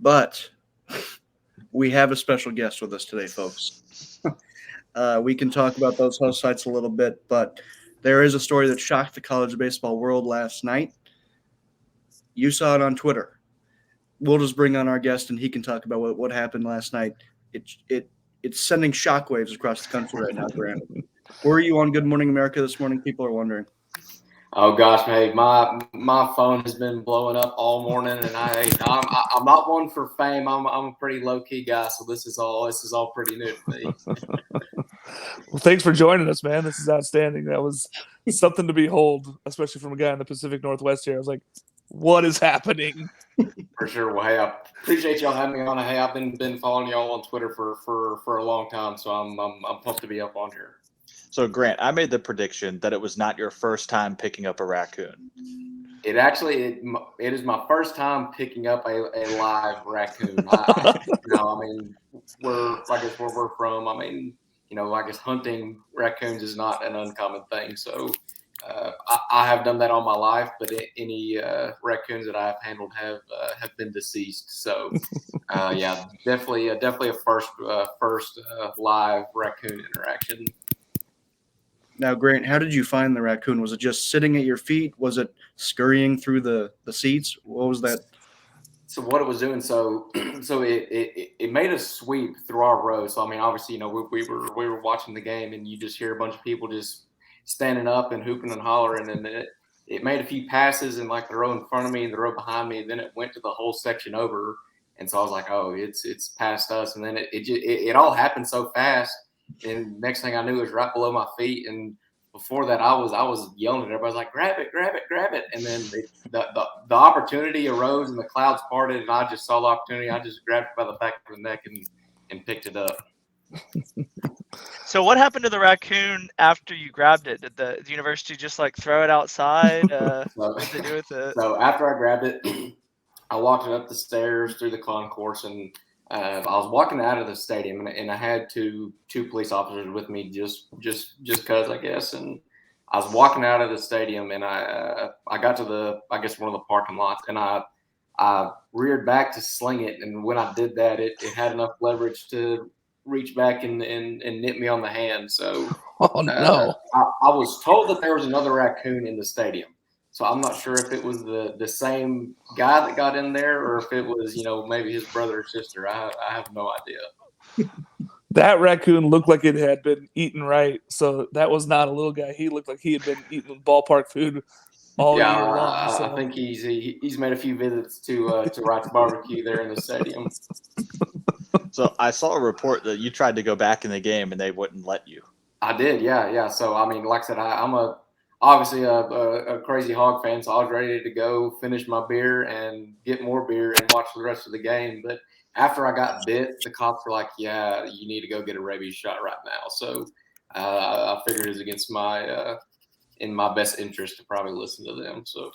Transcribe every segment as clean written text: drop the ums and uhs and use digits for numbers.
But we have a special guest with us today, folks. We can talk about those host sites a little bit, but there is a story that shocked the college baseball world last night. You saw it on Twitter. We'll just bring on our guest, and he can talk about what happened last night. It's sending shockwaves across the country right now, Grant. Were you on Good Morning America this morning? People are wondering. Oh gosh, hey, my phone has been blowing up all morning, and I'm not one for fame. I'm a pretty low key guy, so this is all pretty new to me. Well, thanks for joining us, man. This is outstanding. That was something to behold, especially from a guy in the Pacific Northwest here. I was like, what is happening? For sure. Well, hey, I appreciate y'all having me on. Hey, I've been following y'all on Twitter for a long time, so I'm pumped to be up on here. So, Grant, I made the prediction that it was not your first time picking up a raccoon. It is my first time picking up a live raccoon. Where we're from, I guess hunting raccoons is not an uncommon thing. So I have done that all my life, but any raccoons that I've handled have been deceased. So yeah, definitely a first live raccoon interaction. Now, Grant, how did you find the raccoon? Was it just sitting at your feet? Was it scurrying through the seats? What was that? So what it was doing, so it made a sweep through our row. So obviously, we were watching the game, and you just hear a bunch of people just standing up and hooping and hollering, and then it made a few passes in like the row in front of me and the row behind me, and then it went to the whole section over. And so I was like, oh, it's past us, and then it all happened so fast. And next thing I knew, it was right below my feet. And before that, I was yelling at everybody, like, grab it, grab it, grab it. And then the opportunity arose and the clouds parted, and I just saw the opportunity. I just grabbed it by the back of the neck and picked it up. So what happened to the raccoon after you grabbed it? Did the university just like throw it outside? What did they do with it? So after I grabbed it, I walked it up the stairs through the concourse, and I was walking out of the stadium, and I had two police officers with me just because, I guess. And I was walking out of the stadium, and I got to one of the parking lots, and I reared back to sling it. And when I did that, it had enough leverage to reach back and nip me on the hand. So no. I was told that there was another raccoon in the stadium. So I'm not sure if it was the same guy that got in there, or if it was, maybe his brother or sister. I have no idea. That raccoon looked like it had been eaten right. So that was not a little guy. He looked like he had been eating ballpark food all year long. So. I think he's made a few visits to Wright's Barbecue there in the stadium. So I saw a report that you tried to go back in the game and they wouldn't let you. I did, yeah. So like I said, I'm obviously a crazy Hog fan, so I was ready to go finish my beer and get more beer and watch the rest of the game. But after I got bit, the cops were like, yeah, you need to go get a rabies shot right now. So I figured it was against in my best interest to probably listen to them. So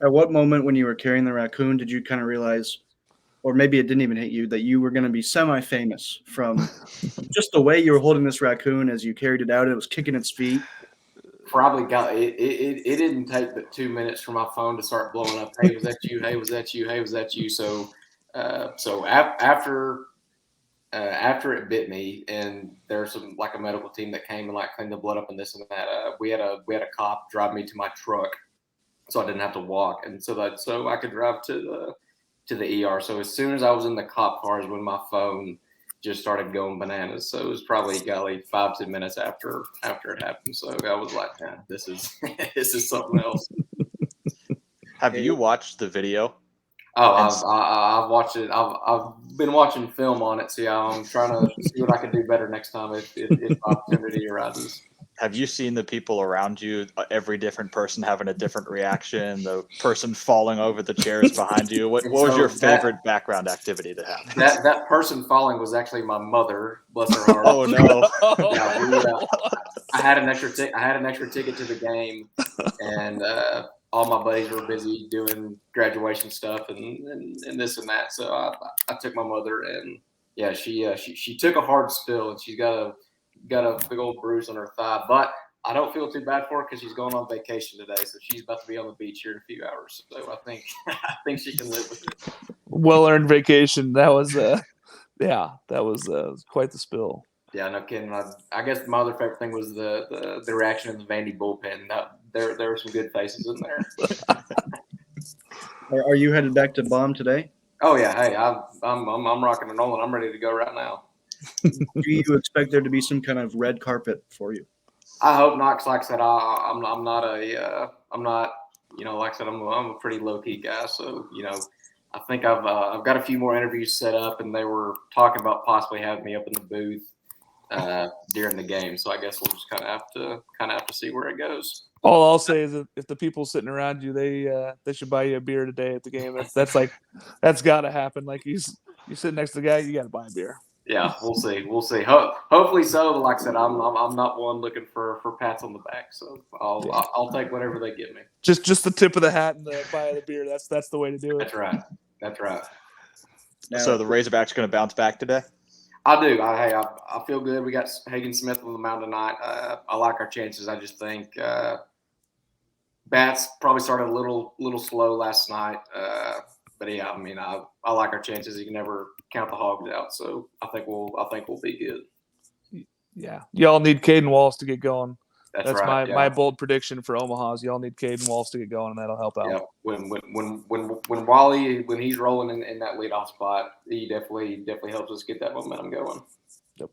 At what moment when you were carrying the raccoon did you kind of realize, or maybe it didn't even hit you, that you were going to be semi-famous from just the way you were holding this raccoon as you carried it out? It was kicking its feet. Probably got it. It didn't take but 2 minutes for my phone to start blowing up. Hey, was that you? Hey, was that you? Hey, was that you? So after it bit me, and there's some like a medical team that came and like cleaned the blood up and this and that. We had a cop drive me to my truck, so I didn't have to walk, and so I could drive to the ER. So as soon as I was in the cop car is when my phone just started going bananas. So it was probably 5-10 minutes after it happened. So I was like, man, this is this is something else. Have you watched the video? Oh, I've watched it. I've been watching film on it. So yeah, I'm trying to see what I can do better next time if opportunity arises. Have you seen the people around you, every different person having a different reaction, the person falling over the chairs behind you? What was your favorite background activity to have? That person falling was actually my mother, bless her heart. Oh, no. Yeah, I had an extra ticket to the game, and all my buddies were busy doing graduation stuff and this and that. So I took my mother, and yeah, she took a hard spill, and she's got a big old bruise on her thigh. But I don't feel too bad for her because she's going on vacation today, so she's about to be on the beach here in a few hours. So I think I think she can live with it. Well-earned vacation. That was that was quite the spill. Yeah, no kidding. I guess my other favorite thing was the reaction in the Vandy bullpen. There were some good faces in there. Are you headed back to Baum today? Oh yeah, hey, I'm rocking and rolling. I'm ready to go right now. Do you expect there to be some kind of red carpet for you? I hope not, because like I said, I'm not like I said, I'm a pretty low key guy. So I think I've got a few more interviews set up, and they were talking about possibly having me up in the booth during the game. So I guess we'll just kind of have to see where it goes. All I'll say is that if the people sitting around you, they should buy you a beer today at the game. That's got to happen. Like you sit next to the guy, you got to buy a beer. Yeah, we'll see. Hopefully so. But like I said, I'm not one looking for pats on the back. So I'll take whatever they give me. Just the tip of the hat and the buy of the beer. That's the way to do it. That's right. Now, So the Razorbacks going to bounce back today? I do. I feel good. We got Hagen Smith on the mound tonight. I like our chances. I just think bats probably started a little slow last night. But yeah, I mean, I like our chances. You can never count the Hogs out. So I think we'll be good. Yeah, y'all need Caden Walls to get going. That's right. my bold prediction for Omaha is y'all need Caden Walls to get going, and that'll help out. Yeah, when Wally when he's rolling in that leadoff spot, he definitely helps us get that momentum going. Yep.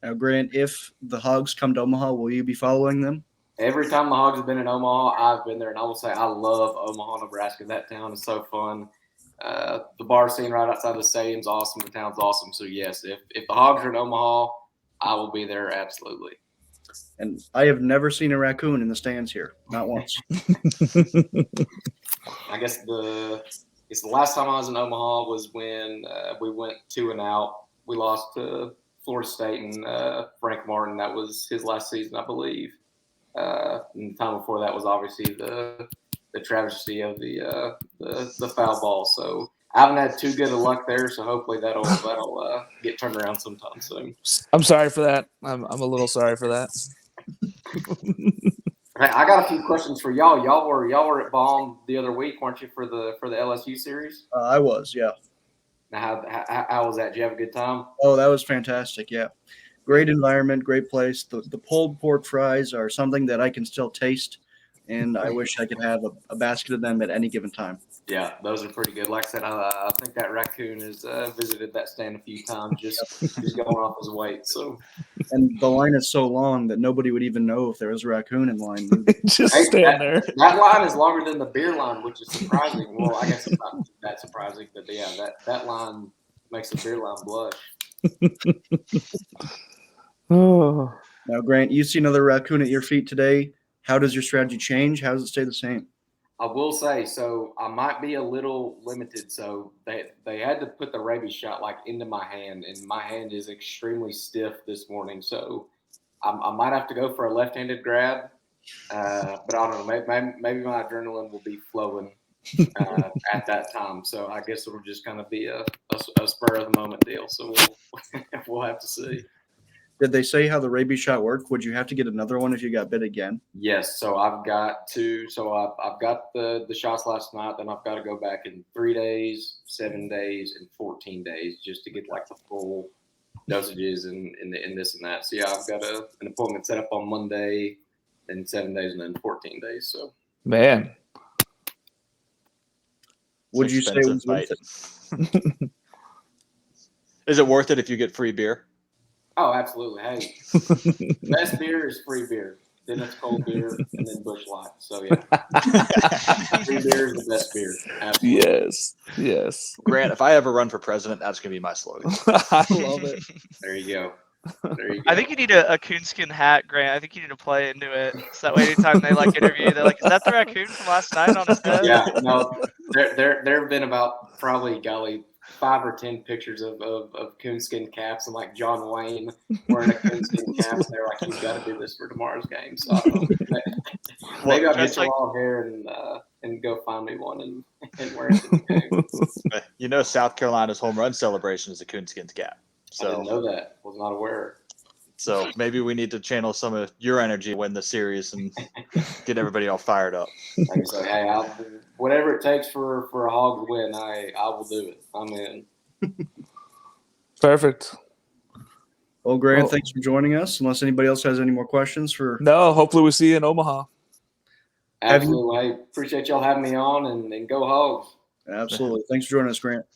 Now, Grant, if the Hogs come to Omaha, will you be following them? Every time the Hogs have been in Omaha, I've been there, and I will say I love Omaha, Nebraska. That town is so fun. The bar scene right outside the stadium's awesome. The town's awesome. So yes, if the Hogs are in Omaha, I will be there absolutely. And I have never seen a raccoon in the stands here, not once. I guess the last time I was in Omaha was when we went 2-0. We lost to Florida State and Frank Martin. That was his last season, I believe. And the time before that was obviously the travesty of the foul ball. So I haven't had too good of luck there. So hopefully that'll get turned around sometime soon. I'm sorry for that. I'm a little sorry for that. Hey, I got a few questions for y'all. Y'all were at Baum the other week, weren't you, for the LSU series? I was, yeah. Now, how was that? Did you have a good time? Oh, that was fantastic, yeah. Great environment, great place. The pulled pork fries are something that I can still taste, and I wish I could have a basket of them at any given time. Yeah, those are pretty good. Like I said, I think that Raccoon has visited that stand a few times, just going off his weight. So, and the line is so long that nobody would even know if there was a raccoon in line. Just stand there. That line is longer than the beer line, which is surprising. Well, I guess it's not that surprising, but yeah, that line makes the beer line blush. Oh. Now, Grant, you see another raccoon at your feet today. How does your strategy change? How does it stay the same? I will say, so I might be a little limited. So they had to put the rabies shot like into my hand, and my hand is extremely stiff this morning. So I might have to go for a left-handed grab, but I don't know. Maybe my adrenaline will be flowing at that time. So I guess it'll just kind of be a spur of the moment deal. So we'll have to see. Did they say how the rabies shot worked? Would you have to get another one if you got bit again? Yes. So I've got to. So I've got the shots last night. Then I've got to go back in 3 days, 7 days, and 14 days just to get like the full dosages and this and that. So yeah, I've got an appointment set up on Monday, then 7 days, and then 14 days. So man, would you say it was worth it? Is it worth it if you get free beer? Oh, absolutely. Hey, best beer is free beer. Then it's cold beer, and then Busch Light. So yeah, free beer is the best beer. Absolutely. Yes. Grant, if I ever run for president, that's gonna be my slogan. I love it. There you go. I think you need a coonskin hat, Grant. I think you need to play into it. So that way, anytime they like interview you, they're like, "Is that the raccoon from last night on his head?" Yeah, no. There have been about probably 5 or 10 pictures of coonskin caps and like John Wayne wearing a coonskin cap. And they're like, "You've got to do this for tomorrow's game." So I don't know. Maybe I'll get your long hair and go find me one and wear it to the game. You know, South Carolina's home run celebration is a coonskin cap. I didn't So know that. Was not aware. So maybe we need to channel some of your energy to win the series and get everybody all fired up. Like I say, hey, whatever it takes for a Hog to win, I will do it. I'm in. Perfect. Well, Grant, Well- thanks for joining us. Unless anybody else has any more questions for No, hopefully we see you in Omaha. Absolutely. Hey, appreciate y'all having me on, and go Hogs. Absolutely. Thanks for joining us, Grant.